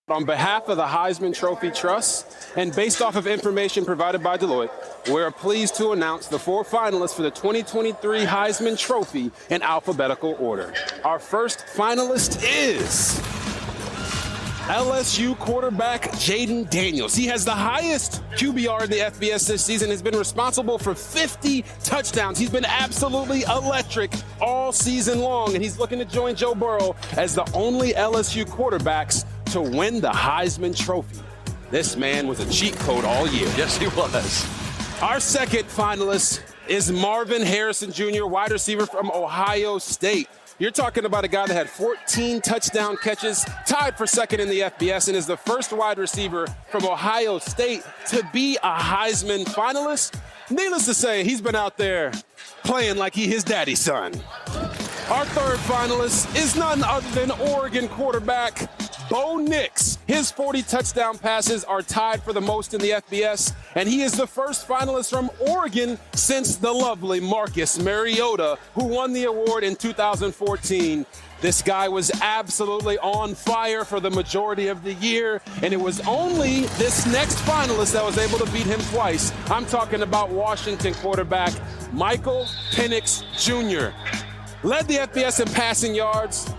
On behalf of the Heisman Trophy Trust, and based off of information provided by Deloitte, we're pleased to announce the 4 finalists for the 2023 Heisman Trophy in alphabetical order. Our first finalist is LSU quarterback Jayden Daniels. He has the highest QBR in the FBS this season, has been responsible for 50 touchdowns. He's been absolutely electric all season long, and he's looking to join Joe Burrow as the only LSU quarterbacks to win the Heisman Trophy. This man was a cheat code all year. Yes, he was. Our second finalist is Marvin Harrison Jr., wide receiver from Ohio State. You're talking about a guy that had 14 touchdown catches, tied for second in the FBS, and is the first wide receiver from Ohio State to be a Heisman finalist. Needless to say, he's been out there playing like he his daddy's son. Our third finalist is none other than Oregon quarterback Bo Nix. His 40 touchdown passes are tied for the most in the FBS, and he is the first finalist from Oregon since the lovely Marcus Mariota, who won the award in 2014. This guy was absolutely on fire for the majority of the year, and it was only this next finalist that was able to beat him twice. I'm talking about Washington quarterback Michael Penix Jr. Led the FBS in passing yards,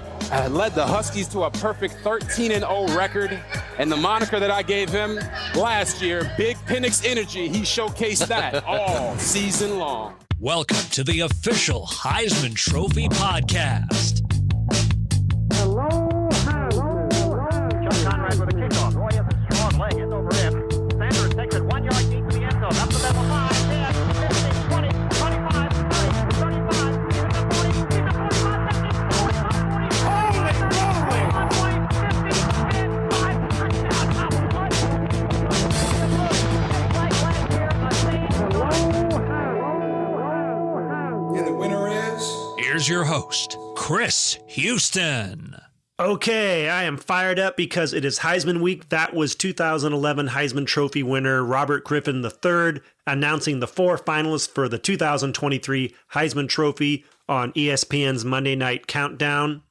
led the Huskies to a perfect 13-0 record, and the moniker that I gave him last year, Big Penix Energy, he showcased that all season long. Welcome to the official Heisman Trophy podcast. Hello. Chuck Conrad with a kickoff. Roy has a strong leg, it's over in. Sanders takes it 1 yard deep to the end zone. Up the middle, 5, 10, 15, 20, 25, 30, 35, he's at the 40, he's at 45, 50, 45, 40, 50, 10, 5, touchdown. And the winner is... Here's your host, Chris Houston. Okay, I am fired up because it is Heisman week. That was 2011 Heisman Trophy winner Robert Griffin III announcing the 4 finalists for the 2023 Heisman Trophy on ESPN's Monday Night Countdown.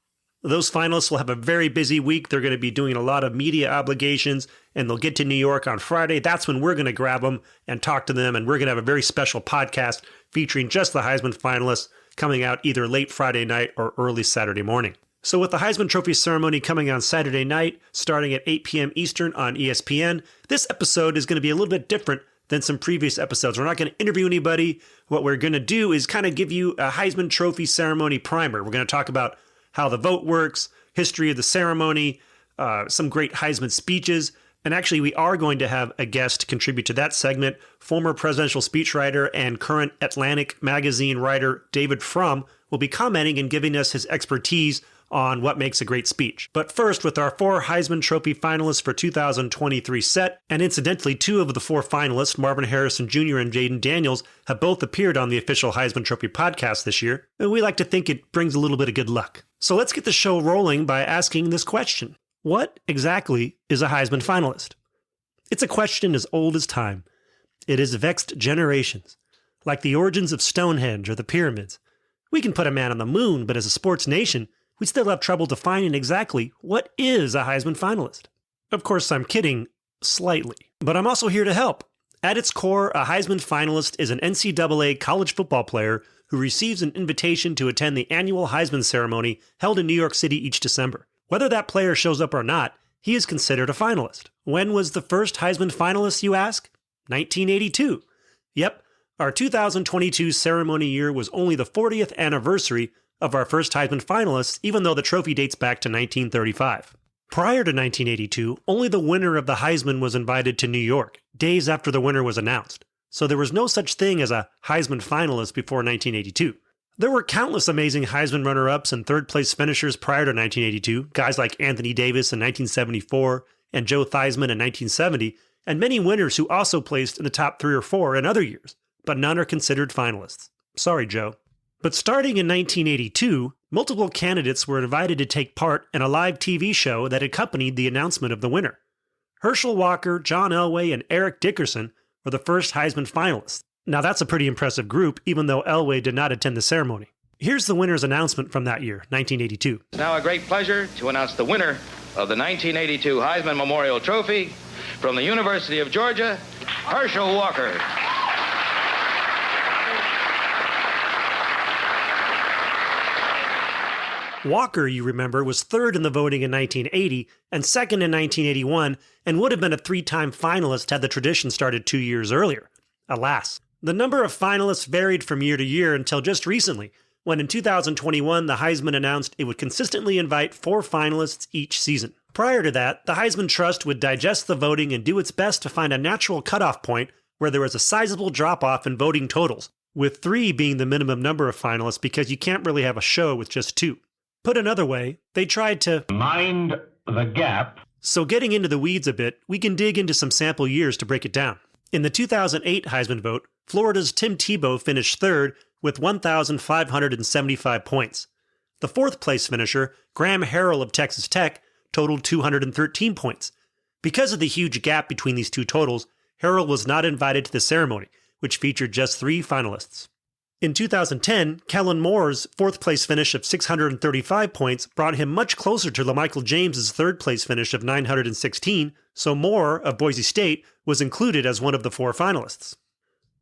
Those finalists will have a very busy week. They're going to be doing a lot of media obligations, and they'll get to New York on Friday. That's when we're going to grab them and talk to them, and we're going to have a very special podcast featuring just the Heisman finalists coming out either late Friday night or early Saturday morning. So with the Heisman Trophy ceremony coming on Saturday night, starting at 8 p.m. Eastern on ESPN, this episode is going to be a little bit different than some previous episodes. We're not going to interview anybody. What we're going to do is kind of give you a Heisman Trophy ceremony primer. We're going to talk about how the vote works, history of the ceremony, some great Heisman speeches, and actually we are going to have a guest contribute to that segment. Former presidential speechwriter and current Atlantic magazine writer David Frum will be commenting and giving us his expertise on what makes a great speech. But first, with our 4 Heisman Trophy finalists for 2023 set, and incidentally 2 of the 4 finalists, Marvin Harrison Jr. and Jayden Daniels, have both appeared on the official Heisman Trophy podcast this year, and we like to think it brings a little bit of good luck. So let's get the show rolling by asking this question. What exactly is a Heisman finalist? It's a question as old as time. It has vexed generations, like the origins of Stonehenge or the pyramids. We can put a man on the moon, but as a sports nation, we still have trouble defining exactly what is a Heisman finalist. Of course, I'm kidding slightly, but I'm also here to help. At its core, a Heisman finalist is an NCAA college football player who receives an invitation to attend the annual Heisman ceremony held in New York City each December. Whether that player shows up or not, he is considered a finalist. When was the first Heisman finalist, you ask? 1982. Yep, our 2022 ceremony year was only the 40th anniversary of our first Heisman finalists, even though the trophy dates back to 1935. Prior to 1982, only the winner of the Heisman was invited to New York, days after the winner was announced. So there was no such thing as a Heisman finalist before 1982. There were countless amazing Heisman runner-ups and third-place finishers prior to 1982, guys like Anthony Davis in 1974 and Joe Theismann in 1970, and many winners who also placed in the top 3 or 4 in other years, but none are considered finalists. Sorry, Joe. But starting in 1982, multiple candidates were invited to take part in a live TV show that accompanied the announcement of the winner. Herschel Walker, John Elway, and Eric Dickerson were the first Heisman finalists. Now that's a pretty impressive group, even though Elway did not attend the ceremony. Here's the winner's announcement from that year, 1982. It's now a great pleasure to announce the winner of the 1982 Heisman Memorial Trophy from the University of Georgia, Herschel Walker. Walker, you remember, was third in the voting in 1980 and second in 1981 and would have been a three-time finalist had the tradition started 2 years earlier. Alas, the number of finalists varied from year to year until just recently, when in 2021 the Heisman announced it would consistently invite 4 finalists each season. Prior to that, the Heisman Trust would digest the voting and do its best to find a natural cutoff point where there was a sizable drop-off in voting totals, with 3 being the minimum number of finalists because you can't really have a show with just 2. Put another way, they tried to mind the gap. So getting into the weeds a bit, we can dig into some sample years to break it down. In the 2008 Heisman vote, Florida's Tim Tebow finished third with 1,575 points. The fourth place finisher, Graham Harrell of Texas Tech, totaled 213 points. Because of the huge gap between these two totals, Harrell was not invited to the ceremony, which featured just 3 finalists. In 2010, Kellen Moore's fourth-place finish of 635 points brought him much closer to LaMichael James's third-place finish of 916, so Moore of Boise State was included as one of the 4 finalists.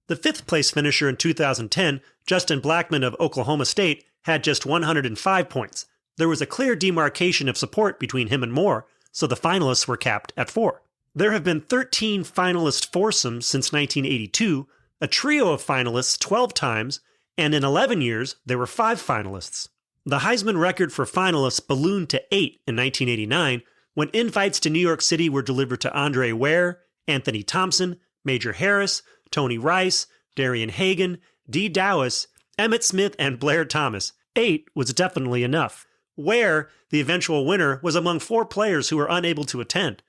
The fifth-place finisher in 2010, Justin Blackman of Oklahoma State, had just 105 points. There was a clear demarcation of support between him and Moore, so the finalists were capped at 4. There have been 13 finalist foursomes since 1982, a trio of finalists 12 times, and in 11 years, there were 5 finalists. The Heisman record for finalists ballooned to 8 in 1989, when invites to New York City were delivered to Andre Ware, Anthony Thompson, Major Harris, Tony Rice, Darian Hagan, Dee Dowis, Emmitt Smith, and Blair Thomas. 8 was definitely enough. Ware, the eventual winner, was among 4 players who were unable to attend.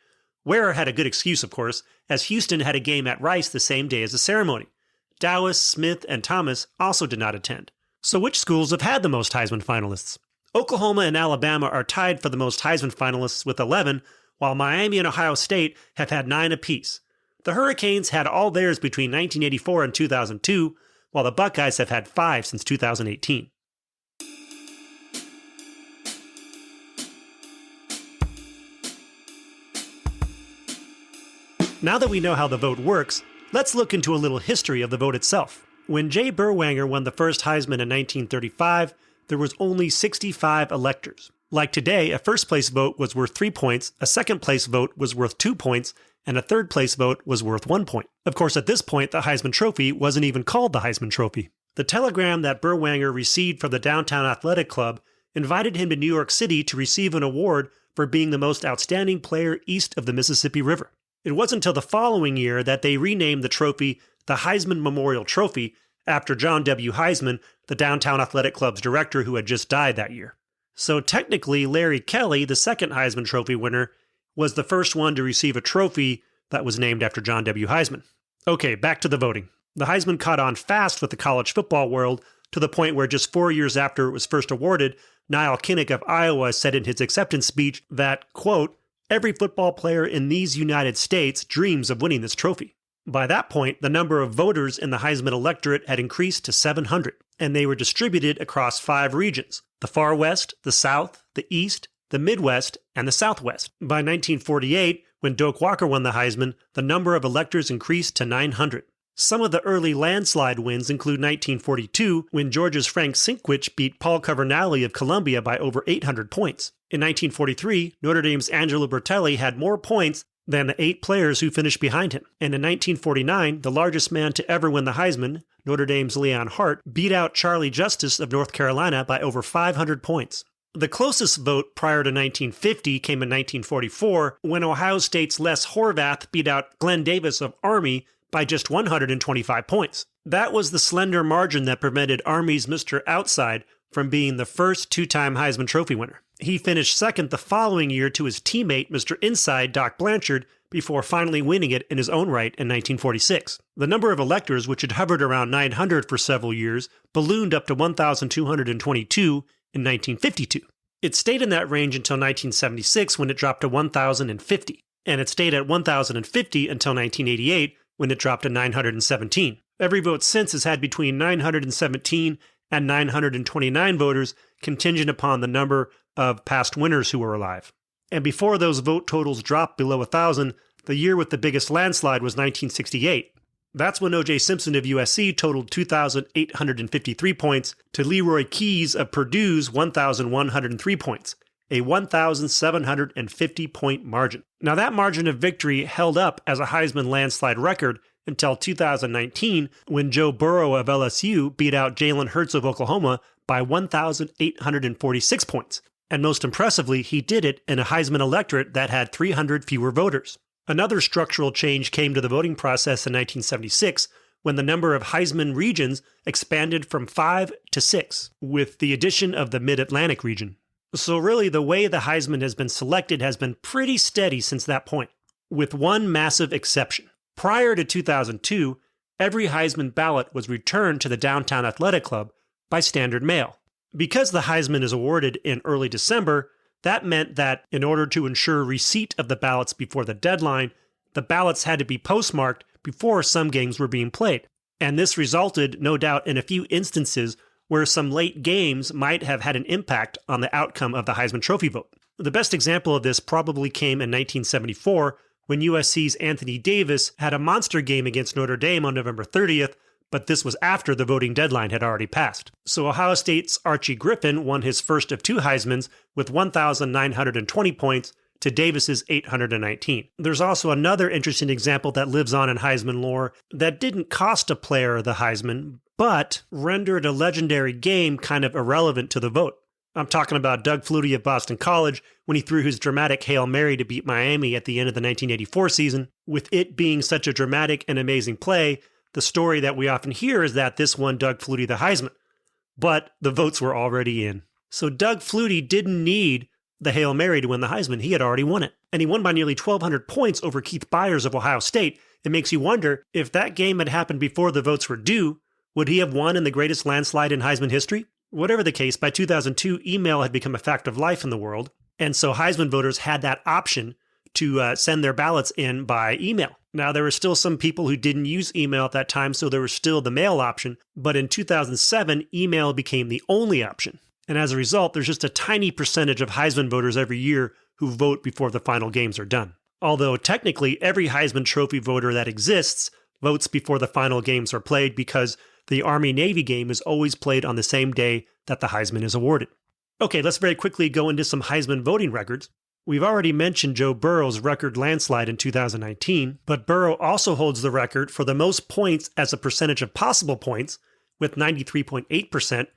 Ware had a good excuse, of course, as Houston had a game at Rice the same day as the ceremony. Dowis, Smith, and Thomas also did not attend. So which schools have had the most Heisman finalists? Oklahoma and Alabama are tied for the most Heisman finalists with 11, while Miami and Ohio State have had 9 apiece. The Hurricanes had all theirs between 1984 and 2002, while the Buckeyes have had 5 since 2018. Now that we know how the vote works, let's look into a little history of the vote itself. When Jay Berwanger won the first Heisman in 1935, there was only 65 electors. Like today, a first-place vote was worth 3 points, a second-place vote was worth 2 points, and a third-place vote was worth 1 point. Of course, at this point, the Heisman Trophy wasn't even called the Heisman Trophy. The telegram that Berwanger received from the Downtown Athletic Club invited him to New York City to receive an award for being the most outstanding player east of the Mississippi River. It wasn't until the following year that they renamed the trophy the Heisman Memorial Trophy after John W. Heisman, the Downtown Athletic Club's director who had just died that year. So technically, Larry Kelly, the second Heisman Trophy winner, was the first one to receive a trophy that was named after John W. Heisman. Okay, back to the voting. The Heisman caught on fast with the college football world to the point where just 4 years after it was first awarded, Nile Kinnick of Iowa said in his acceptance speech that, quote, "Every football player in these United States dreams of winning this trophy." By that point, the number of voters in the Heisman electorate had increased to 700, and they were distributed across 5 regions: the Far West, the South, the East, the Midwest, and the Southwest. By 1948, when Doak Walker won the Heisman, the number of electors increased to 900. Some of the early landslide wins include 1942, when Georgia's Frank Sinkwich beat Paul Cavernali of Columbia by over 800 points. In 1943, Notre Dame's Angelo Bertelli had more points than the 8 players who finished behind him. And in 1949, the largest man to ever win the Heisman, Notre Dame's Leon Hart, beat out Charlie Justice of North Carolina by over 500 points. The closest vote prior to 1950 came in 1944, when Ohio State's Les Horvath beat out Glenn Davis of Army by just 125 points. That was the slender margin that prevented Army's Mr. Outside from being the first 2-time Heisman Trophy winner. He finished second the following year to his teammate, Mr. Inside, Doc Blanchard, before finally winning it in his own right in 1946. The number of electors, which had hovered around 900 for several years, ballooned up to 1,222 in 1952. It stayed in that range until 1976, when it dropped to 1,050, and it stayed at 1,050 until 1988, when it dropped to 917. Every vote since has had between 917 and 929 voters, contingent upon the number of past winners who were alive. And before those vote totals dropped below 1,000, the year with the biggest landslide was 1968. That's when O.J. Simpson of USC totaled 2,853 points to Leroy Keys of Purdue's 1,103 points, a 1,750-point margin. Now that margin of victory held up as a Heisman landslide record until 2019, when Joe Burrow of LSU beat out Jalen Hurts of Oklahoma by 1,846 points. And most impressively, he did it in a Heisman electorate that had 300 fewer voters. Another structural change came to the voting process in 1976, when the number of Heisman regions expanded from 5 to 6, with the addition of the Mid-Atlantic region. So really, the way the Heisman has been selected has been pretty steady since that point, with one massive exception. Prior to 2002, every Heisman ballot was returned to the Downtown Athletic Club by standard mail. Because the Heisman is awarded in early December, that meant that in order to ensure receipt of the ballots before the deadline, the ballots had to be postmarked before some games were being played. And this resulted, no doubt, in a few instances where some late games might have had an impact on the outcome of the Heisman Trophy vote. The best example of this probably came in 1974, when USC's Anthony Davis had a monster game against Notre Dame on November 30th, but this was after the voting deadline had already passed. So Ohio State's Archie Griffin won his first of two Heismans with 1,920 points to Davis's 819. There's also another interesting example that lives on in Heisman lore that didn't cost a player the Heisman, but rendered a legendary game kind of irrelevant to the vote. I'm talking about Doug Flutie of Boston College when he threw his dramatic Hail Mary to beat Miami at the end of the 1984 season. With it being such a dramatic and amazing play, the story that we often hear is that this won Doug Flutie the Heisman, but the votes were already in. So Doug Flutie didn't need the Hail Mary to win the Heisman. He had already won it. And he won by nearly 1,200 points over Keith Byers of Ohio State. It makes you wonder, if that game had happened before the votes were due, would he have won in the greatest landslide in Heisman history? Whatever the case, by 2002, email had become a fact of life in the world. And so Heisman voters had that option to send their ballots in by email. Now, there were still some people who didn't use email at that time, so there was still the mail option. But in 2007, email became the only option. And as a result, there's just a tiny percentage of Heisman voters every year who vote before the final games are done. Although technically, every Heisman Trophy voter that exists votes before the final games are played, because the Army-Navy game is always played on the same day that the Heisman is awarded. Okay, let's very quickly go into some Heisman voting records. We've already mentioned Joe Burrow's record landslide in 2019, but Burrow also holds the record for the most points as a percentage of possible points, with 93.8%,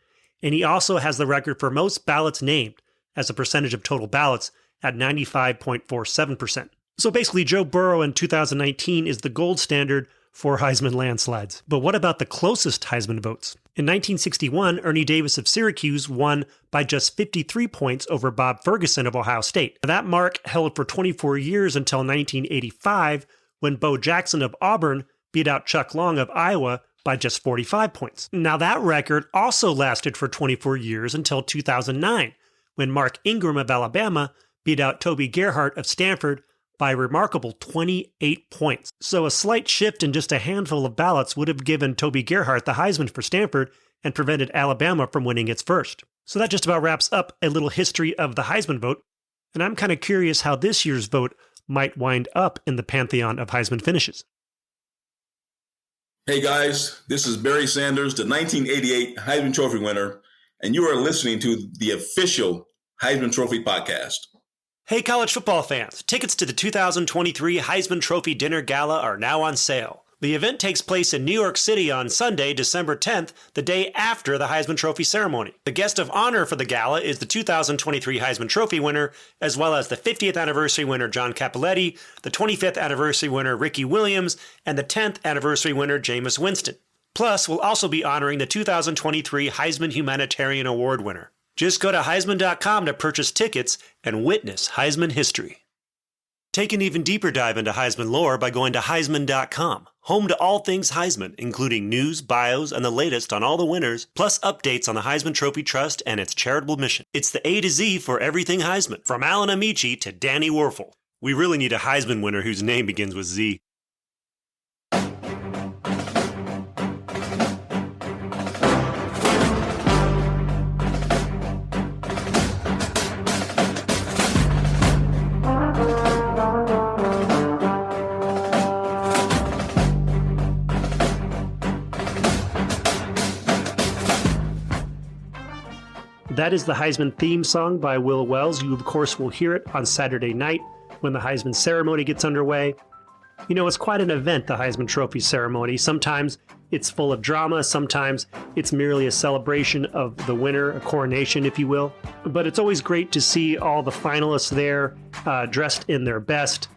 and he also has the record for most ballots named as a percentage of total ballots at 95.47%. So basically, Joe Burrow in 2019 is the gold standard for Heisman landslides. But what about the closest Heisman votes? In 1961, Ernie Davis of Syracuse won by just 53 points over Bob Ferguson of Ohio State. That mark held for 24 years until 1985, when Bo Jackson of Auburn beat out Chuck Long of Iowa by just 45 points. Now that record also lasted for 24 years until 2009, when Mark Ingram of Alabama beat out Toby Gerhart of Stanford by a remarkable 28 points. So a slight shift in just a handful of ballots would have given Toby Gerhart the Heisman for Stanford and prevented Alabama from winning its first. So that just about wraps up a little history of the Heisman vote, and I'm kind of curious how this year's vote might wind up in the pantheon of Heisman finishes. Hey guys, this is Barry Sanders, the 1988 Heisman Trophy winner, and you are listening to the official Heisman Trophy podcast. Hey college football fans, tickets to the 2023 Heisman Trophy Dinner Gala are now on sale. The event takes place in New York City on Sunday, December 10th, the day after the Heisman Trophy ceremony. The guest of honor for the gala is the 2023 Heisman Trophy winner, as well as the 50th anniversary winner John Cappelletti, the 25th anniversary winner Ricky Williams, and the 10th anniversary winner Jameis Winston. Plus, we'll also be honoring the 2023 Heisman Humanitarian Award winner. Just go to Heisman.com to purchase tickets and witness Heisman history. Take an even deeper dive into Heisman lore by going to Heisman.com, home to all things Heisman, including news, bios, and the latest on all the winners, plus updates on the Heisman Trophy Trust and its charitable mission. It's the A to Z for everything Heisman, from Alan Amici to Danny Werfel. We really need a Heisman winner whose name begins with Z. That is the Heisman theme song by Will Wells. You, of course, will hear it on Saturday night when the Heisman ceremony gets underway. You know, it's quite an event, the Heisman Trophy ceremony. Sometimes it's full of drama. Sometimes it's merely a celebration of the winner, a coronation, if you will. But it's always great to see all the finalists there dressed in their best,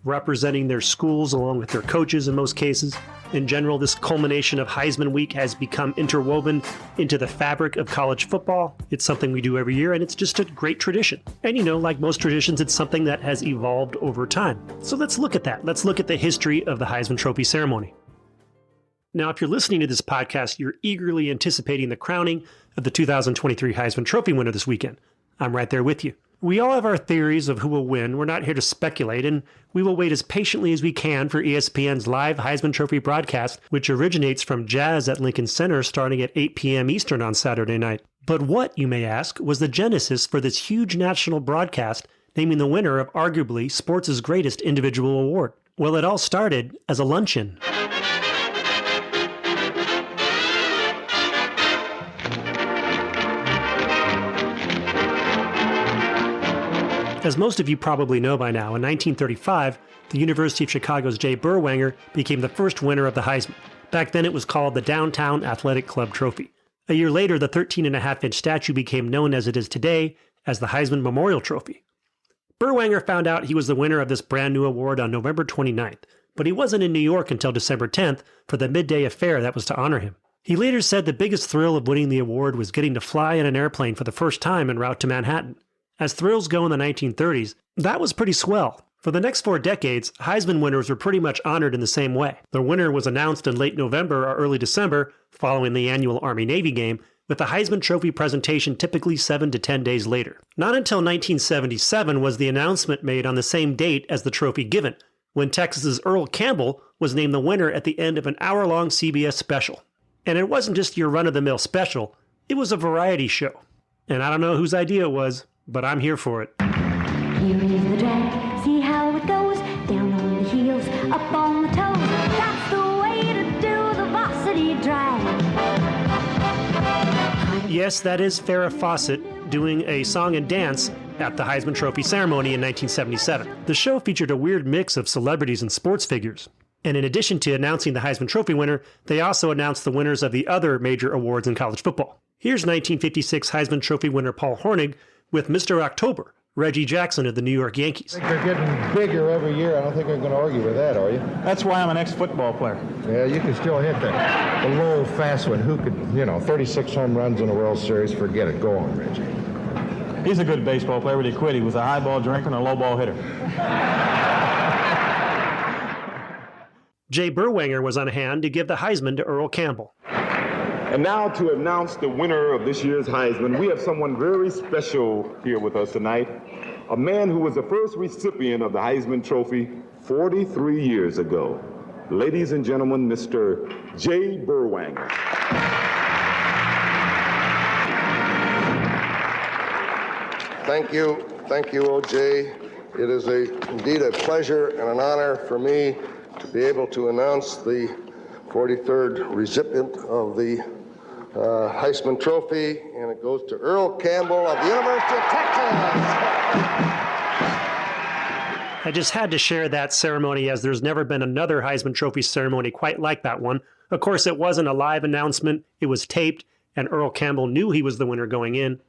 representing their schools along with their coaches in most cases. In general, this culmination of Heisman Week has become interwoven into the fabric of college football. It's something we do every year, and it's just a great tradition. And you know, like most traditions, it's something that has evolved over time. So let's look at that. Let's look at the history of the Heisman Trophy ceremony. Now, if you're listening to this podcast, you're eagerly anticipating the crowning of the 2023 Heisman Trophy winner this weekend. I'm right there with you. We all have our theories of who will win. We're not here to speculate, and we will wait as patiently as we can for ESPN's live Heisman Trophy broadcast, which originates from Jazz at Lincoln Center starting at 8 p.m. Eastern on Saturday night. But what, you may ask, was the genesis for this huge national broadcast naming the winner of arguably sports' greatest individual award? Well, it all started as a luncheon. As most of you probably know by now, in 1935, the University of Chicago's Jay Burwanger became the first winner of the Heisman. Back then it was called the Downtown Athletic Club Trophy. A year later, the 13.5-inch statue became known as it is today as the Heisman Memorial Trophy. Burwanger found out he was the winner of this brand new award on November 29th, but he wasn't in New York until December 10th for the midday affair that was to honor him. He later said the biggest thrill of winning the award was getting to fly in an airplane for the first time en route to Manhattan. As thrills go in the 1930s, that was pretty swell. For the next 4 decades, Heisman winners were pretty much honored in the same way. The winner was announced in late November or early December, following the annual Army-Navy game, with the Heisman Trophy presentation typically 7 to 10 days later. Not until 1977 was the announcement made on the same date as the trophy given, when Texas's Earl Campbell was named the winner at the end of an hour-long CBS special. And it wasn't just your run-of-the-mill special, it was a variety show. And I don't know whose idea it was, but I'm here for it. Here is the drag, see how it goes, down on the heels, up on the toes. That's the way to do the varsity drag. Yes, that is Farrah Fawcett doing a song and dance at the Heisman Trophy ceremony in 1977. The show featured a weird mix of celebrities and sports figures. And in addition to announcing the Heisman Trophy winner, they also announced the winners of the other major awards in college football. Here's 1956 Heisman Trophy winner Paul Hornung with Mr. October, Reggie Jackson of the New York Yankees. I think they're getting bigger every year. I don't think I'm going to argue with that, are you? That's why I'm an ex-football player. Yeah, you can still hit that. The low, fast one. Who could, 36 home runs in a World Series? Forget it. Go on, Reggie. He's a good baseball player, but he quit. He was a high ball drinker and a low ball hitter. Jay Burwanger was on hand to give the Heisman to Earl Campbell. And now to announce the winner of this year's Heisman, we have someone very special here with us tonight. A man who was the first recipient of the Heisman Trophy 43 years ago. Ladies and gentlemen, Mr. Jay Burwanger. Thank you, O.J. It is indeed a pleasure and an honor for me to be able to announce the 43rd recipient of the Heisman Trophy, and it goes to Earl Campbell of the University of Texas. I just had to share that ceremony as there's never been another Heisman Trophy ceremony quite like that one. Of course, it wasn't a live announcement. It was taped, and Earl Campbell knew he was the winner going in.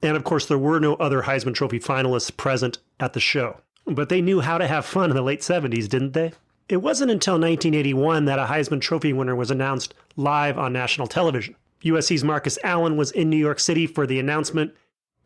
And of course, there were no other Heisman Trophy finalists present at the show. But they knew how to have fun in the late 70s, didn't they? It wasn't until 1981 that a Heisman Trophy winner was announced live on national television. USC's Marcus Allen was in New York City for the announcement,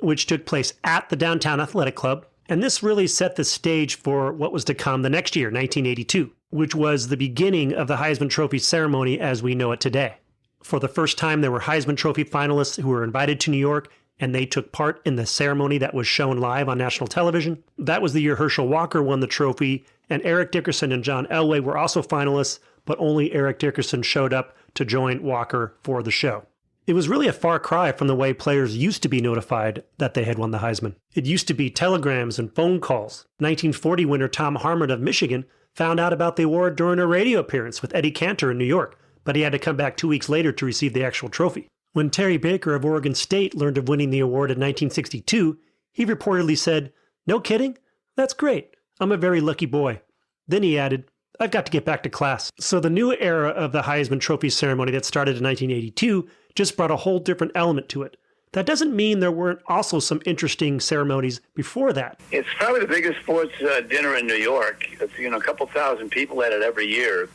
which took place at the Downtown Athletic Club. And this really set the stage for what was to come the next year, 1982, which was the beginning of the Heisman Trophy ceremony as we know it today. For the first time, there were Heisman Trophy finalists who were invited to New York, and they took part in the ceremony that was shown live on national television. That was the year Herschel Walker won the trophy, and Eric Dickerson and John Elway were also finalists, but only Eric Dickerson showed up to join Walker for the show. It was really a far cry from the way players used to be notified that they had won the Heisman. It used to be telegrams and phone calls. 1940 winner Tom Harmon of Michigan found out about the award during a radio appearance with Eddie Cantor in New York, but he had to come back 2 weeks later to receive the actual trophy. When Terry Baker of Oregon State learned of winning the award in 1962, he reportedly said, "No kidding? That's great. I'm a very lucky boy." Then he added, "I've got to get back to class." So the new era of the Heisman Trophy ceremony that started in 1982 just brought a whole different element to it. That doesn't mean there weren't also some interesting ceremonies before that. It's probably the biggest sports dinner in New York. It's, a couple thousand people at it every year.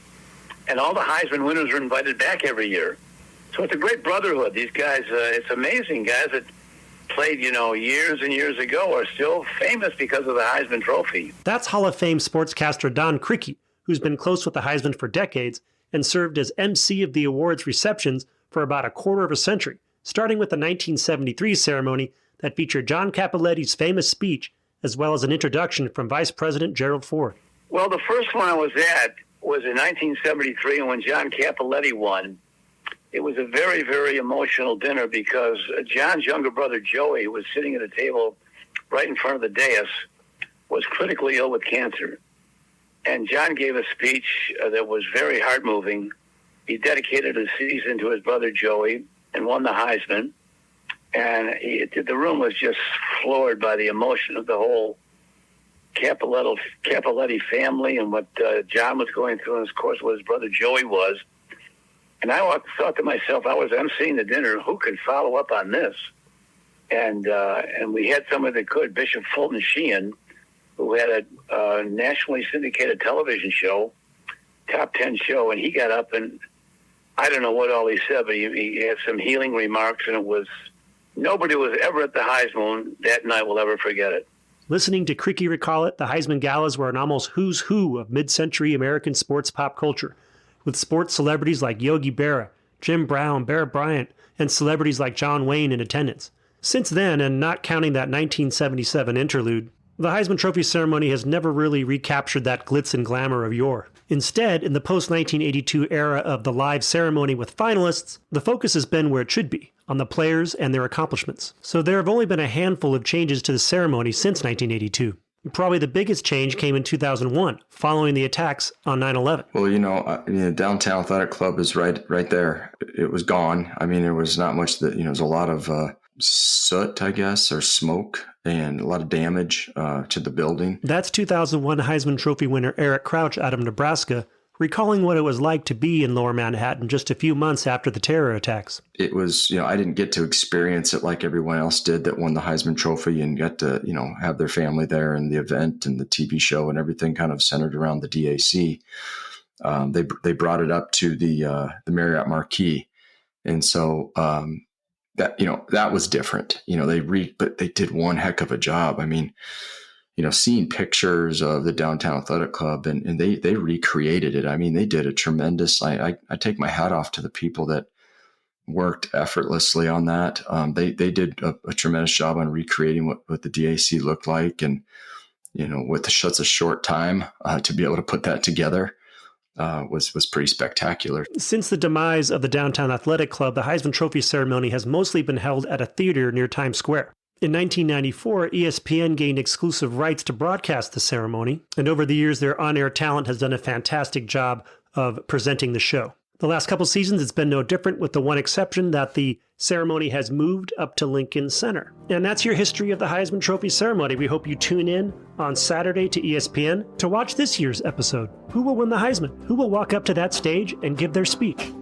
And all the Heisman winners are invited back every year. So it's a great brotherhood. These guys, it's amazing. Guys that played, years and years ago are still famous because of the Heisman Trophy. That's Hall of Fame sportscaster Don Criqui, who's been close with the Heisman for decades and served as MC of the awards receptions for about a quarter of a century, starting with the 1973 ceremony that featured John Cappelletti's famous speech, as well as an introduction from Vice President Gerald Ford. Well, the first one I was at was in 1973, and when John Cappelletti won, it was a very, very emotional dinner because John's younger brother, Joey, who was sitting at a table right in front of the dais, was critically ill with cancer. And John gave a speech that was very heart-moving. He dedicated a season to his brother, Joey, and won the Heisman. And the room was just floored by the emotion of the whole Cappelletti family and what John was going through, and of course what his brother Joey was. And I thought to myself, I was emceeing the dinner, who could follow up on this? And we had someone that could, Bishop Fulton Sheehan, who had a nationally syndicated television show, top 10 show, and he got up and I don't know what all he said, but he had some healing remarks, and it was, nobody was ever at the Heisman that night will ever forget it. Listening to Criqui recall it, the Heisman galas were an almost who's who of mid-century American sports pop culture, with sports celebrities like Yogi Berra, Jim Brown, Bear Bryant, and celebrities like John Wayne in attendance. Since then, and not counting that 1977 interlude, the Heisman Trophy ceremony has never really recaptured that glitz and glamour of yore. Instead, in the post-1982 era of the live ceremony with finalists, the focus has been where it should be, on the players and their accomplishments. So there have only been a handful of changes to the ceremony since 1982. Probably the biggest change came in 2001, following the attacks on 9/11. Well, Downtown Athletic Club is right there. It was gone. I mean, there was not much that, there was a lot of soot, I guess, or smoke, and a lot of damage to the building. That's 2001 Heisman Trophy winner Eric Crouch out of Nebraska, recalling what it was like to be in Lower Manhattan just a few months after the terror attacks. It was, I didn't get to experience it like everyone else did that won the Heisman Trophy and got to, have their family there, and the event and the TV show and everything kind of centered around the DAC. They brought it up to the Marriott Marquis. And so that was different. But they did one heck of a job. I mean, seeing pictures of the Downtown Athletic Club and they recreated it. I mean, they did a tremendous, I take my hat off to the people that worked effortlessly on that. They did a tremendous job on recreating what the DAC looked like. And, with such a short time to be able to put that together was pretty spectacular. Since the demise of the Downtown Athletic Club, the Heisman Trophy ceremony has mostly been held at a theater near Times Square. In 1994, ESPN gained exclusive rights to broadcast the ceremony, and over the years, their on-air talent has done a fantastic job of presenting the show. The last couple seasons, it's been no different, with the one exception that the ceremony has moved up to Lincoln Center. And that's your history of the Heisman Trophy ceremony. We hope you tune in on Saturday to ESPN to watch this year's episode. Who will win the Heisman? Who will walk up to that stage and give their speech?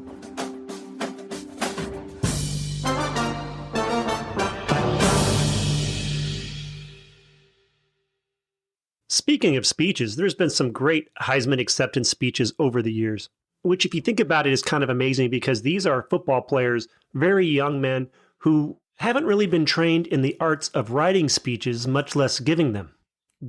Speaking of speeches, there's been some great Heisman acceptance speeches over the years, which, if you think about it, is kind of amazing because these are football players, very young men who haven't really been trained in the arts of writing speeches, much less giving them.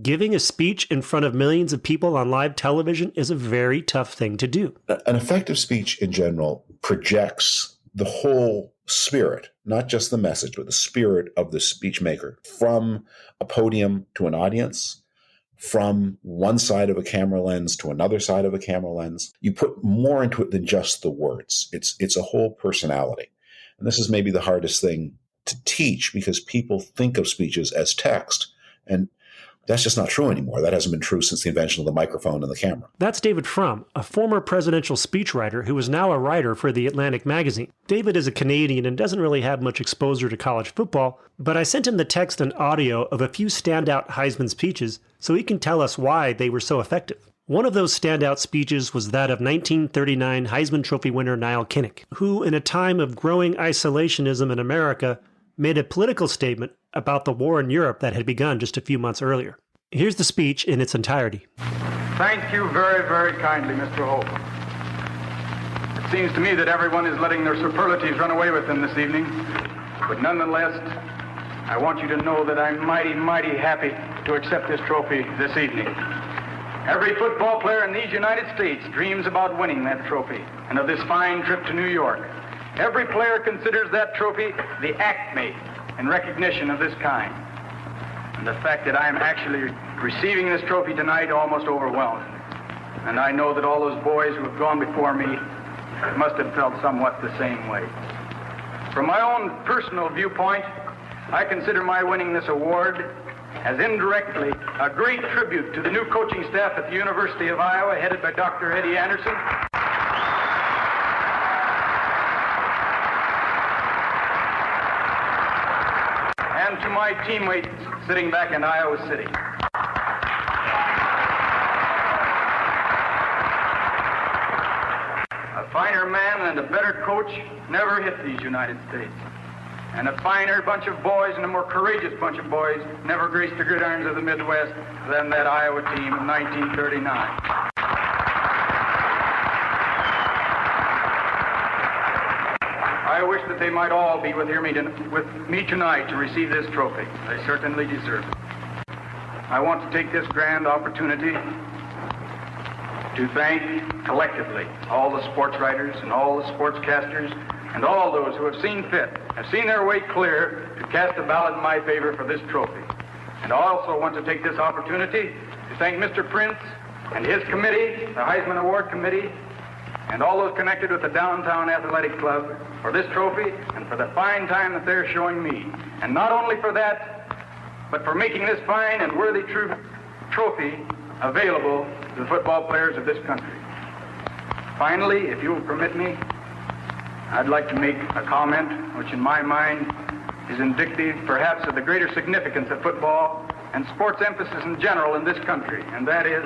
Giving a speech in front of millions of people on live television is a very tough thing to do. An effective speech in general projects the whole spirit, not just the message, but the spirit of the speech maker from a podium to an audience, from one side of a camera lens to another side of a camera lens. You put more into it than just the words. It's a whole personality. And this is maybe the hardest thing to teach because people think of speeches as text. And That's just not true anymore. That hasn't been true since the invention of the microphone and the camera. That's David Frum, a former presidential speechwriter who is now a writer for The Atlantic magazine. David is a Canadian and doesn't really have much exposure to college football, but I sent him the text and audio of a few standout Heisman speeches so he can tell us why they were so effective. One of those standout speeches was that of 1939 Heisman Trophy winner Nile Kinnick, who, in a time of growing isolationism in America, made a political statement about the war in Europe that had begun just a few months earlier. Here's the speech in its entirety. Thank you very, very kindly, Mr. Hope. It seems to me that everyone is letting their superlatives run away with them this evening, but nonetheless, I want you to know that I'm mighty, mighty happy to accept this trophy this evening. Every football player in these United States dreams about winning that trophy and of this fine trip to New York. Every player considers that trophy the acme in recognition of this kind. And the fact that I am actually receiving this trophy tonight almost overwhelms me. And I know that all those boys who have gone before me must have felt somewhat the same way. From my own personal viewpoint, I consider my winning this award as indirectly a great tribute to the new coaching staff at the University of Iowa, headed by Dr. Eddie Anderson, and to my teammates sitting back in Iowa City. A finer man and a better coach never hit these United States. And a finer bunch of boys and a more courageous bunch of boys never graced the gridirons of the Midwest than that Iowa team in 1939. I wish that they might all be with me tonight to receive this trophy. They certainly deserve it. I want to take this grand opportunity to thank collectively all the sports writers and all the sportscasters and all those who have seen their way clear to cast a ballot in my favor for this trophy. And I also want to take this opportunity to thank Mr. Prince and his committee, the Heisman Award Committee, and all those connected with the Downtown Athletic Club for this trophy and for the fine time that they're showing me. And not only for that, but for making this fine and worthy trophy available to the football players of this country. Finally, if you will permit me, I'd like to make a comment which in my mind is indicative perhaps of the greater significance of football and sports emphasis in general in this country, and that is,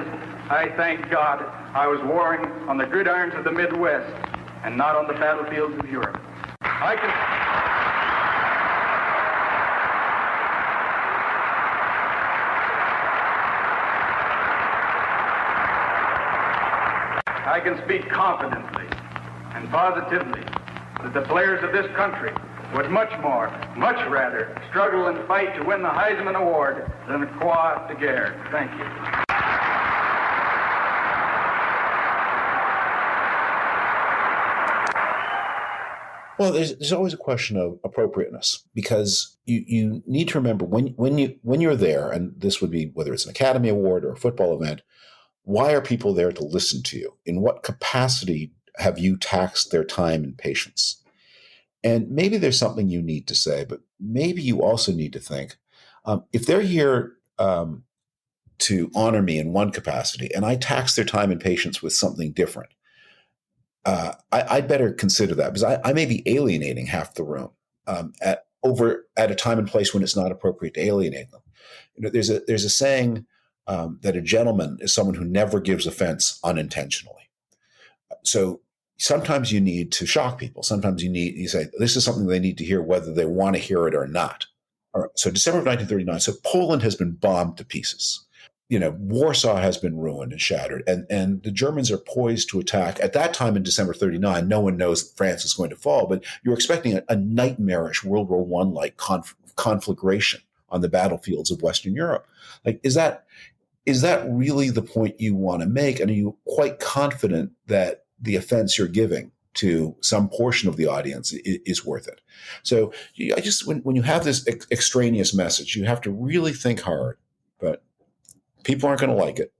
I thank God I was warring on the gridirons of the Midwest and not on the battlefields of Europe. I can speak confidently and positively that the players of this country would much rather struggle and fight to win the Heisman Award than a croix de guerre. Thank you. Well, there's always a question of appropriateness, because you need to remember when you're there, and this would be whether it's an Academy Award or a football event, why are people there to listen to you? In what capacity have you taxed their time and patience? And maybe there's something you need to say, but maybe you also need to think, if they're here to honor me in one capacity and I tax their time and patience with something different, I'd better consider that, because I may be alienating half the room at a time and place when it's not appropriate to alienate them. You know, there's a saying that a gentleman is someone who never gives offense unintentionally. So sometimes you need to shock people. Sometimes you say, this is something they need to hear whether they want to hear it or not. All right, so December of 1939, so Poland has been bombed to pieces. You know, Warsaw has been ruined and shattered, and the Germans are poised to attack. At that time in December 39, no one knows that France is going to fall, but you're expecting a nightmarish World War I-like conflagration on the battlefields of Western Europe. Like, is that really the point you want to make? And are you quite confident that the offense you're giving to some portion of the audience is worth it? So I just, when you have this extraneous message, you have to really think hard. But people aren't going to like it.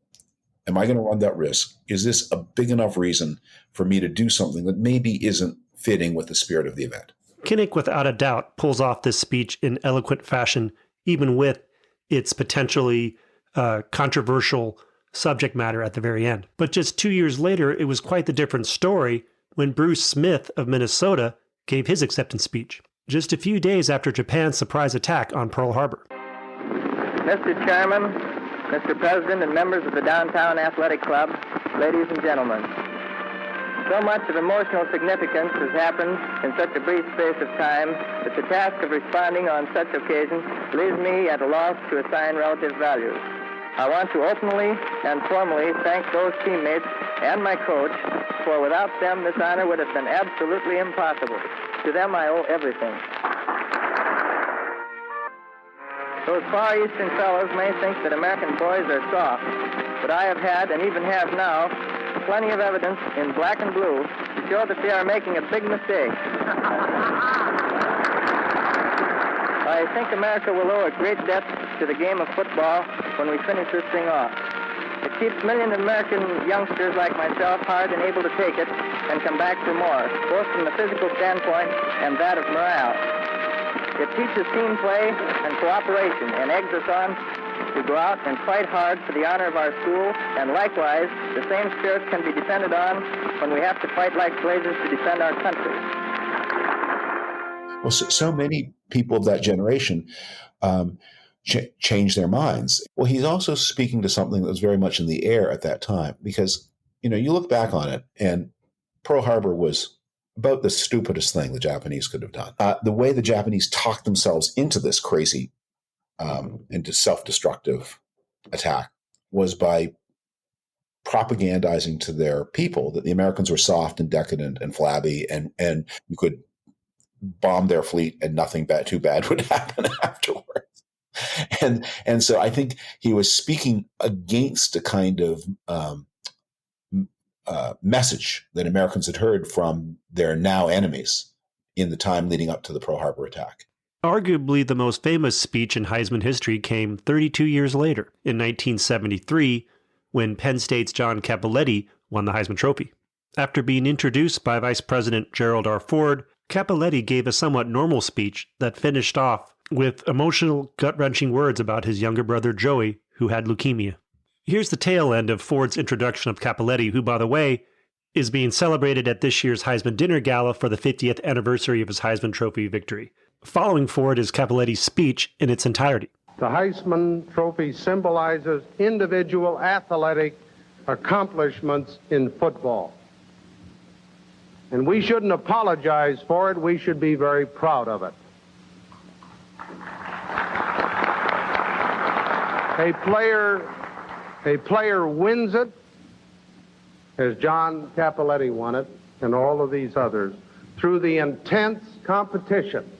Am I going to run that risk? Is this a big enough reason for me to do something that maybe isn't fitting with the spirit of the event? Kinnick, without a doubt, pulls off this speech in eloquent fashion, even with its potentially controversial subject matter at the very end. But just 2 years later, it was quite the different story when Bruce Smith of Minnesota gave his acceptance speech, just a few days after Japan's surprise attack on Pearl Harbor. Mr. Chairman, Mr. President, and members of the Downtown Athletic Club, ladies and gentlemen, so much of emotional significance has happened in such a brief space of time that the task of responding on such occasions leaves me at a loss to assign relative values. I want to openly and formally thank those teammates and my coach, for without them this honor would have been absolutely impossible. To them I owe everything. Those Far Eastern fellows may think that American boys are soft, but I have had, and even have now, plenty of evidence in black and blue to show that they are making a big mistake. I think America will owe a great debt to the game of football when we finish this thing off. It keeps millions of American youngsters like myself hard and able to take it and come back for more, both from the physical standpoint and that of morale. It teaches team play and cooperation and eggs us on to go out and fight hard for the honor of our school, and likewise, the same spirit can be depended on when we have to fight like blazes to defend our country. Well, so many people of that generation changed their minds. Well, he's also speaking to something that was very much in the air at that time, because, you know, you look back on it, and Pearl Harbor was about the stupidest thing the Japanese could have done. The way the Japanese talked themselves into this crazy into self-destructive attack was by propagandizing to their people that the Americans were soft and decadent and flabby, and you could bomb their fleet and nothing too bad would happen afterwards. And so I think he was speaking against a kind of message that Americans had heard from their now enemies in the time leading up to the Pearl Harbor attack. Arguably the most famous speech in Heisman history came 32 years later, in 1973, when Penn State's John Cappelletti won the Heisman Trophy. After being introduced by Vice President Gerald R. Ford, Cappelletti gave a somewhat normal speech that finished off with emotional, gut-wrenching words about his younger brother Joey, who had leukemia. Here's the tail end of Ford's introduction of Cappelletti, who, by the way, is being celebrated at this year's Heisman Dinner Gala for the 50th anniversary of his Heisman Trophy victory. Following Ford is Cappelletti's speech in its entirety. The Heisman Trophy symbolizes individual athletic accomplishments in football. And we shouldn't apologize for it. We should be very proud of it. A player wins it, as John Cappelletti won it, and all of these others, through the intense competition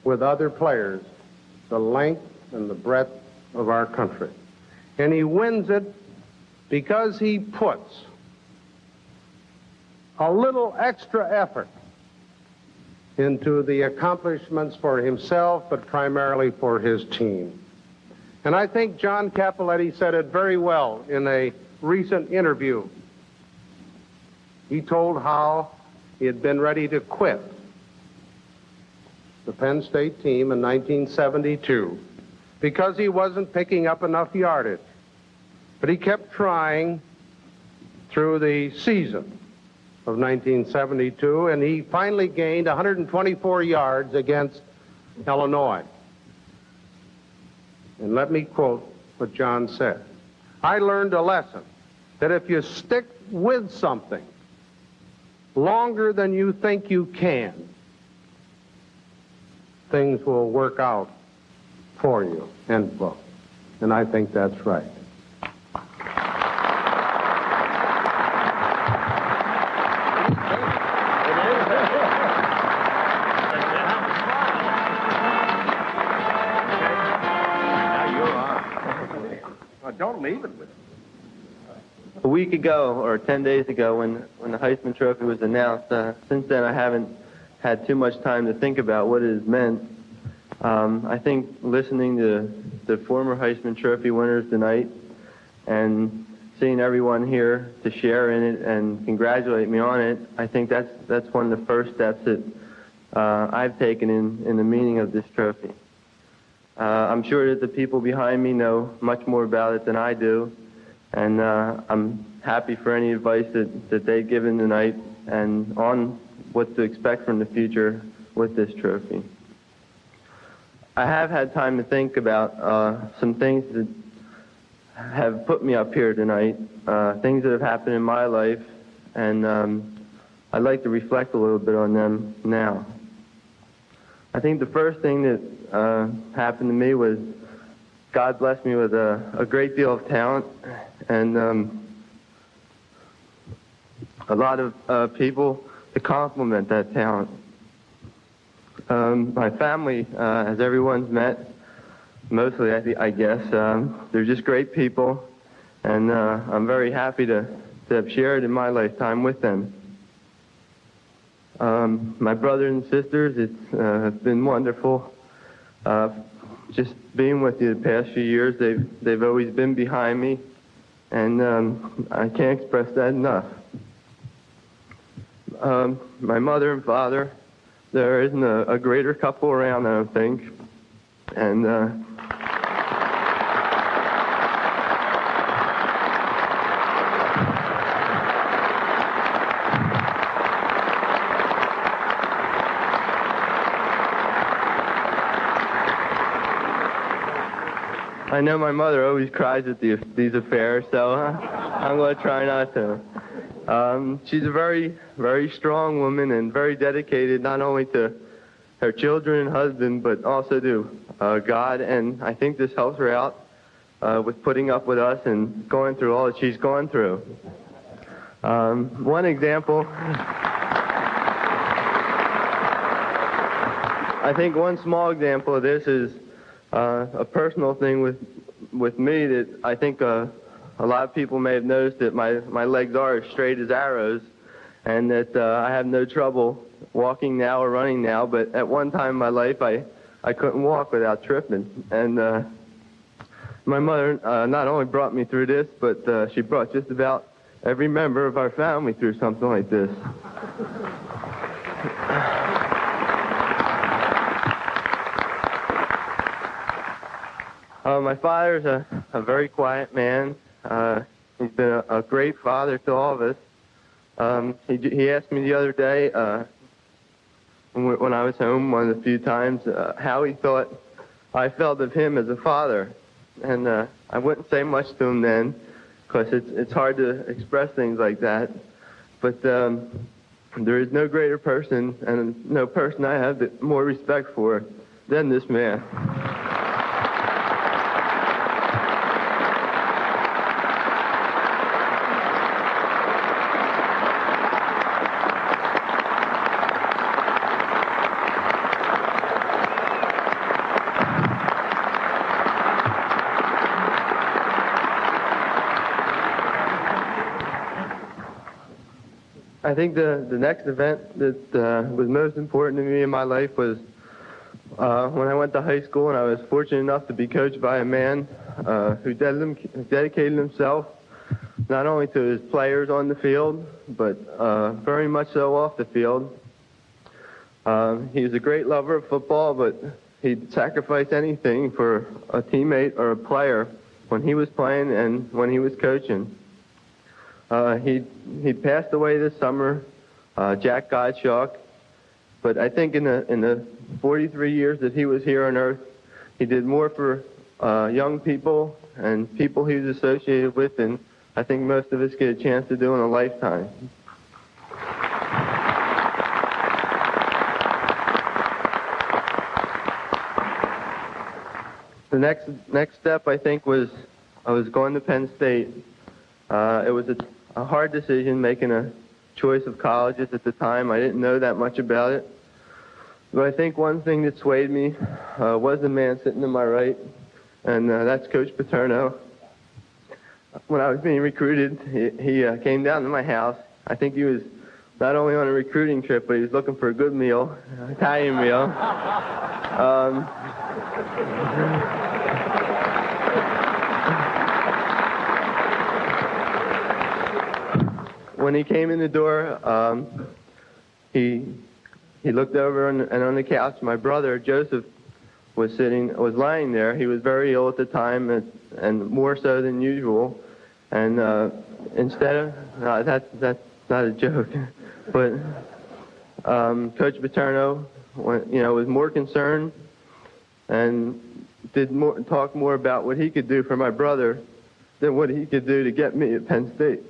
with other players, the length and the breadth of our country. And he wins it because he puts a little extra effort into the accomplishments for himself, but primarily for his team. And I think John Cappelletti said it very well in a recent interview. He told how he had been ready to quit the Penn State team in 1972 because he wasn't picking up enough yardage. But he kept trying through the season of 1972, and he finally gained 124 yards against Illinois. And let me quote what John said. I learned a lesson that if you stick with something longer than you think you can, things will work out for you, end quote. And I think that's right. Don't leave it with A week ago, or 10 days ago, when the Heisman Trophy was announced, since then I haven't had too much time to think about what it has meant. I think listening to the former Heisman Trophy winners tonight and seeing everyone here to share in it and congratulate me on it, I think that's one of the first steps that I've taken in the meaning of this trophy. I'm sure that the people behind me know much more about it than I do, and I'm happy for any advice that they've given tonight and on what to expect from the future with this trophy. I have had time to think about some things that have put me up here tonight, things that have happened in my life, and I'd like to reflect a little bit on them now. I think the first thing that happened to me was God blessed me with a great deal of talent and a lot of people to complement that talent. My family, as everyone's met, mostly I guess, they're just great people, and I'm very happy to have shared in my lifetime with them. My brothers and sisters, it's been wonderful. Just being with you the past few years, they've always been behind me, and I can't express that enough. My mother and father, there isn't a greater couple around, I don't think, and I know my mother always cries at these affairs, so I'm going to try not to. She's a very, very strong woman and very dedicated not only to her children and husband, but also to God, and I think this helps her out with putting up with us and going through all that she's gone through. One example, I think one small example of this is a personal thing with me that I think a lot of people may have noticed that my legs are as straight as arrows, and that I have no trouble walking now or running now, but at one time in my life I couldn't walk without tripping. And my mother not only brought me through this, but she brought just about every member of our family through something like this. My father's a very quiet man. He's been a great father to all of us. He asked me the other day when I was home one of the few times how he thought I felt of him as a father. And I wouldn't say much to him then because it's hard to express things like that. But there is no greater person and no person I have more respect for than this man. I think the next event that was most important to me in my life was when I went to high school, and I was fortunate enough to be coached by a man who dedicated himself not only to his players on the field, but very much so off the field. He was a great lover of football, but he'd sacrifice anything for a teammate or a player when he was playing and when he was coaching. He passed away this summer, Jack Gottschalk, but I think in the 43 years that he was here on Earth, he did more for young people and people he was associated with than I think most of us get a chance to do in a lifetime. The next step, I think, was I was going to Penn State. It was a hard decision, making a choice of colleges at the time. I didn't know that much about it. But I think one thing that swayed me was the man sitting to my right, and that's Coach Paterno. When I was being recruited, he came down to my house. I think he was not only on a recruiting trip, but he was looking for a good meal, an Italian meal. When he came in the door, he looked over and on the couch, my brother, Joseph, was lying there. He was very ill at the time, and more so than usual. And instead of that's not a joke, but Coach Paterno, was more concerned and talk more about what he could do for my brother than what he could do to get me at Penn State.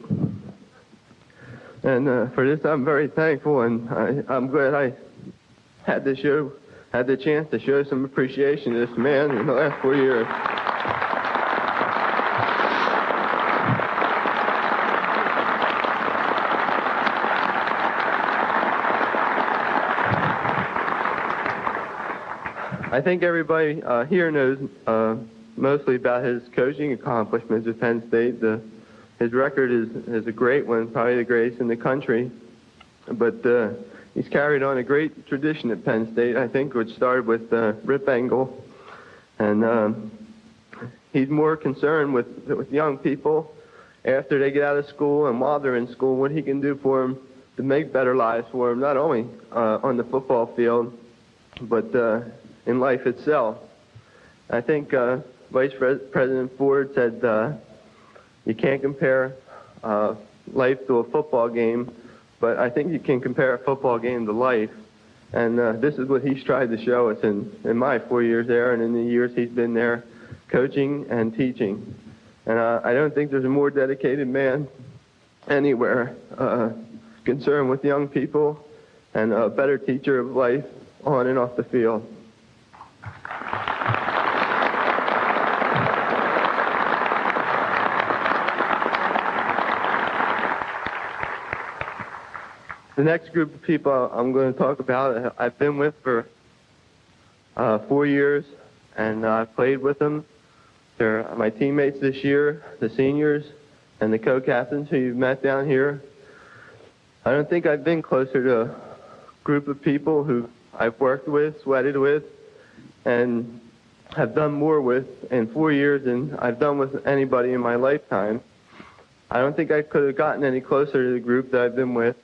And for this, I'm very thankful, and I'm glad I had the chance to show some appreciation to this man in the last 4 years. I think everybody here knows mostly about his coaching accomplishments at Penn State. His record is a great one, probably the greatest in the country. But he's carried on a great tradition at Penn State, I think, which started with Rip Engel. And he's more concerned with young people after they get out of school and while they're in school, what he can do for them to make better lives for them, not only on the football field, but in life itself. I think Vice President Ford said you can't compare life to a football game, but I think you can compare a football game to life. And this is what he's tried to show us in my 4 years there and in the years he's been there coaching and teaching. And I don't think there's a more dedicated man anywhere concerned with young people and a better teacher of life on and off the field. The next group of people I'm going to talk about, I've been with for 4 years, and I've played with them. They're my teammates this year, the seniors, and the co-captains who you've met down here. I don't think I've been closer to a group of people who I've worked with, sweated with, and have done more with in 4 years than I've done with anybody in my lifetime. I don't think I could have gotten any closer to the group that I've been with.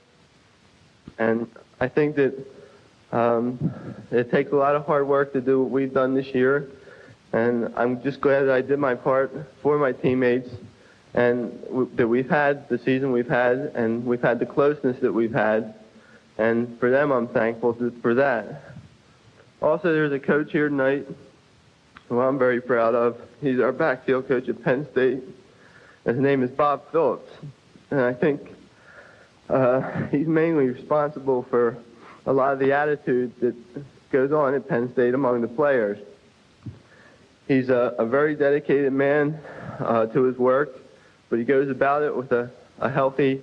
And I think that it takes a lot of hard work to do what we've done this year. And I'm just glad that I did my part for my teammates and that we've had the season we've had and we've had the closeness that we've had. And for them, I'm thankful for that. Also, there's a coach here tonight who I'm very proud of. He's our backfield coach at Penn State. His name is Bob Phillips. And I think he's mainly responsible for a lot of the attitude that goes on at Penn State among the players. He's a very dedicated man to his work, but he goes about it with a healthy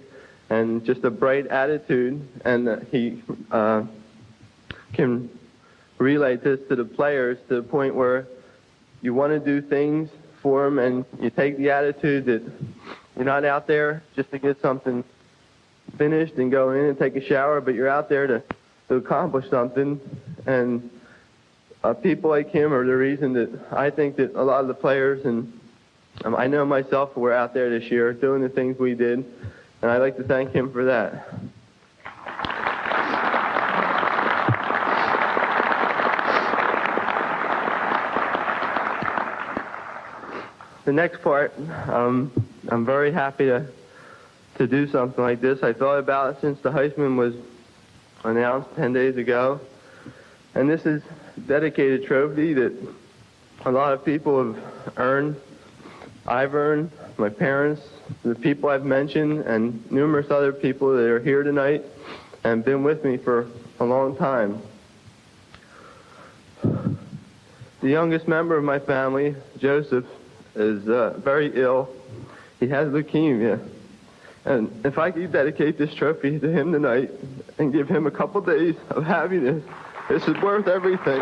and just a bright attitude, and he can relay this to the players to the point where you want to do things for them, and you take the attitude that you're not out there just to get something finished and go in and take a shower, but you're out there to accomplish something. And people like him are the reason that I think that a lot of the players, and I know myself, were out there this year doing the things we did, and I'd like to thank him for that. The next part, I'm very happy to do something like this. I thought about it since the Heisman was announced 10 days ago. And this is a dedicated trophy that a lot of people have earned. I've earned, my parents, the people I've mentioned, and numerous other people that are here tonight and been with me for a long time. The youngest member of my family, Joseph, is very ill. He has leukemia. And if I could dedicate this trophy to him tonight and give him a couple days of happiness, this is worth everything.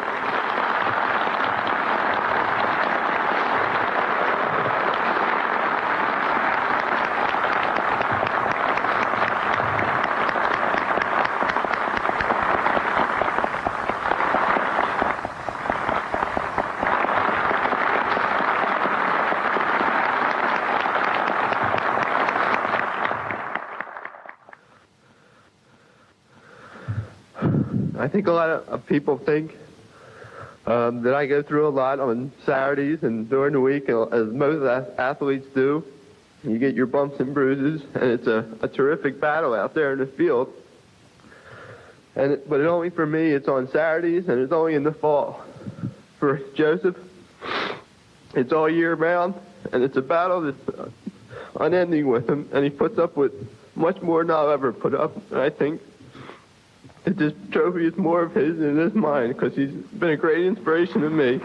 I think a lot of people think that I go through a lot on Saturdays and during the week, as most athletes do. You get your bumps and bruises, and it's a terrific battle out there in the field. But only for me, it's on Saturdays, and it's only in the fall. For Joseph, it's all year round, and it's a battle that's unending with him, and he puts up with much more than I'll ever put up. And I think that this trophy is more of his than it is mine, because he's been a great inspiration to me.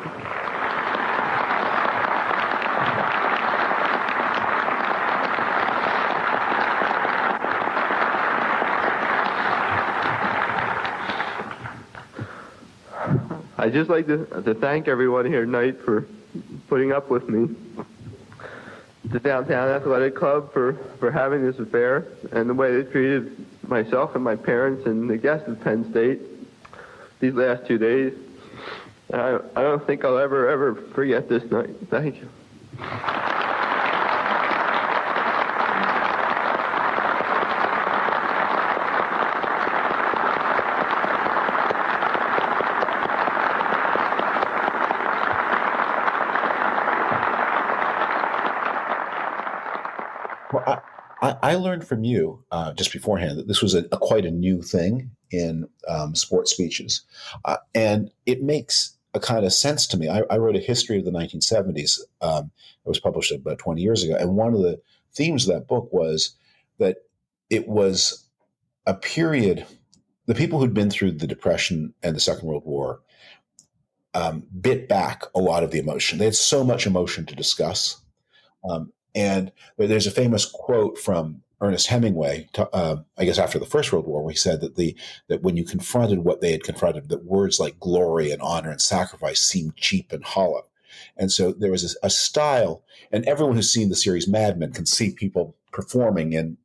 I'd just like to thank everyone here tonight for putting up with me. The Downtown Athletic Club for having this affair and the way they treated myself and my parents and the guests of Penn State these last 2 days. I don't think I'll ever forget this night. Thank you. Well, I learned from you just beforehand that this was quite a new thing in sports speeches. And it makes a kind of sense to me. I wrote a history of the 1970s. It was published about 20 years ago. And one of the themes of that book was that it was a period, the people who'd been through the Depression and the Second World War bit back a lot of the emotion. They had so much emotion to discuss. And there's a famous quote from Ernest Hemingway, I guess after the First World War, where he said that when you confronted what they had confronted, that words like glory and honor and sacrifice seemed cheap and hollow. And so there was a style, and everyone who's seen the series Mad Men can see people performing in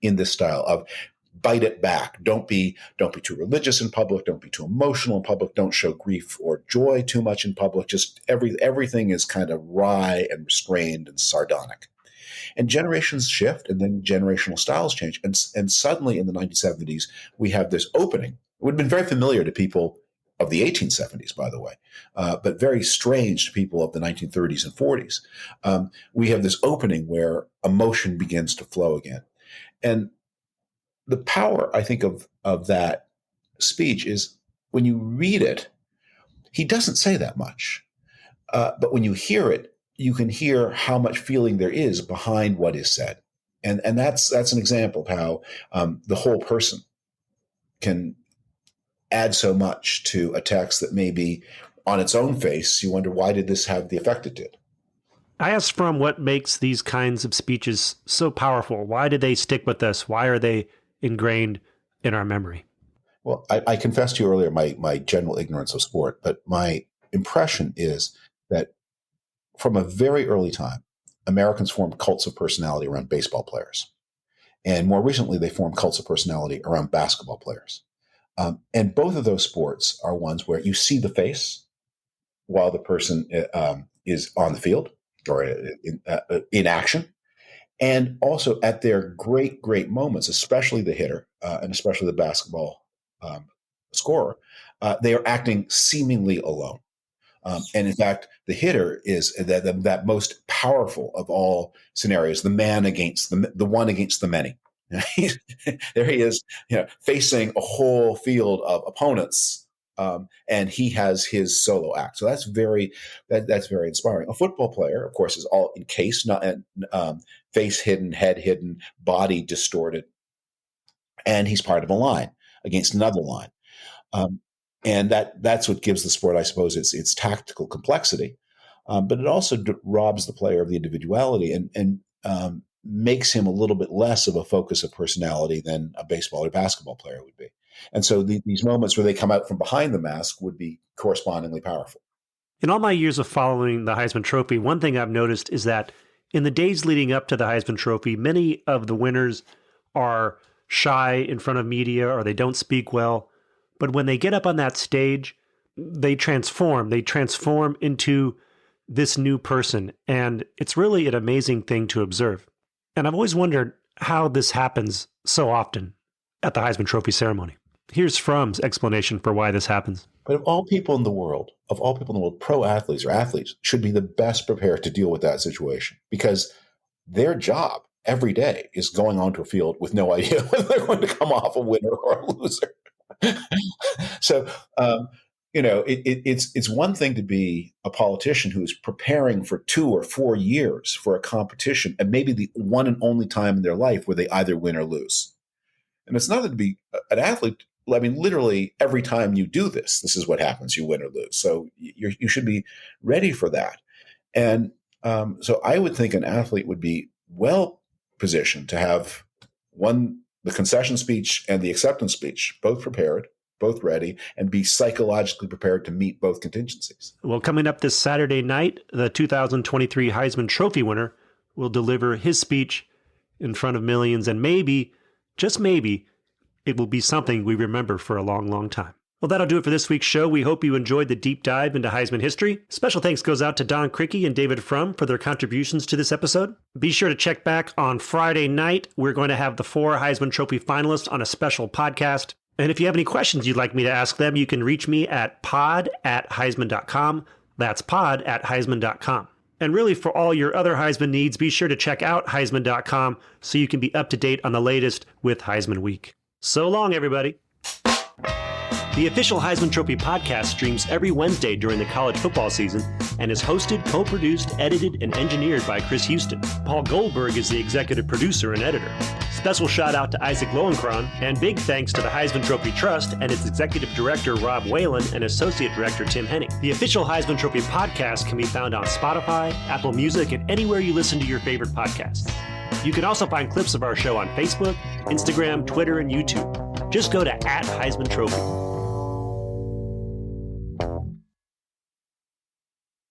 this style of bite it back. Don't be too religious in public. Don't be too emotional in public. Don't show grief or joy too much in public. Just everything is kind of wry and restrained and sardonic. And generations shift, and then generational styles change. And suddenly in the 1970s, we have this opening. It would have been very familiar to people of the 1870s, by the way, but very strange to people of the 1930s and 40s. We have this opening where emotion begins to flow again. And the power, I think, of that speech is when you read it, he doesn't say that much. But when you hear it, you can hear how much feeling there is behind what is said. And that's an example of how the whole person can add so much to a text that maybe on its own face, you wonder, why did this have the effect it did? I asked Frum what makes these kinds of speeches so powerful. Why did they stick with us? Why are they ingrained in our memory? Well, I confessed to you earlier my general ignorance of sport, but my impression is that from a very early time, Americans formed cults of personality around baseball players. And more recently, they formed cults of personality around basketball players. And both of those sports are ones where you see the face while the person is on the field or in action. And also at their great, great moments, especially the hitter and especially the basketball scorer, they are acting seemingly alone. And in fact, the hitter is that most powerful of all scenarios, the man against the one against the many. There he is, facing a whole field of opponents, and he has his solo act. So that's very inspiring. A football player, of course, is all encased, face hidden, head hidden, body distorted, and he's part of a line against another line. And that's what gives the sport, I suppose, its tactical complexity. But it also robs the player of the individuality and makes him a little bit less of a focus of personality than a baseball or basketball player would be. And so these moments where they come out from behind the mask would be correspondingly powerful. In all my years of following the Heisman Trophy, one thing I've noticed is that in the days leading up to the Heisman Trophy, many of the winners are shy in front of media or they don't speak well. But when they get up on that stage, they transform. They transform into this new person. And it's really an amazing thing to observe. And I've always wondered how this happens so often at the Heisman Trophy ceremony. Here's Frum's explanation for why this happens. But of all people in the world, pro athletes or athletes should be the best prepared to deal with that situation, because their job every day is going onto a field with no idea whether they're going to come off a winner or a loser. So, it's one thing to be a politician who's preparing for 2 or 4 years for a competition, and maybe the one and only time in their life where they either win or lose. And it's not to be an athlete. I mean, literally every time you do this is what happens. You win or lose. So you should be ready for that. And so I would think an athlete would be well positioned to have the concession speech and the acceptance speech, both prepared, both ready, and be psychologically prepared to meet both contingencies. Well, coming up this Saturday night, the 2023 Heisman Trophy winner will deliver his speech in front of millions, and maybe, just maybe, it will be something we remember for a long, long time. Well, that'll do it for this week's show. We hope you enjoyed the deep dive into Heisman history. Special thanks goes out to Don Criqui and David Frum for their contributions to this episode. Be sure to check back on Friday night. We're going to have the 4 Heisman Trophy finalists on a special podcast. And if you have any questions you'd like me to ask them, you can reach me at pod@heisman.com. That's pod@heisman.com. And really, for all your other Heisman needs, be sure to check out heisman.com so you can be up to date on the latest with Heisman Week. So long, everybody. The official Heisman Trophy podcast streams every Wednesday during the college football season and is hosted, co-produced, edited, and engineered by Chris Houston. Paul Goldberg is the executive producer and editor. Special shout out to Isaac Lowenkron, and big thanks to the Heisman Trophy Trust and its executive director Rob Whalen and associate director Tim Henning. The official Heisman Trophy podcast can be found on Spotify, Apple Music, and anywhere you listen to your favorite podcasts. You can also find clips of our show on Facebook, Instagram, Twitter, and YouTube. Just go to @Heisman Trophy.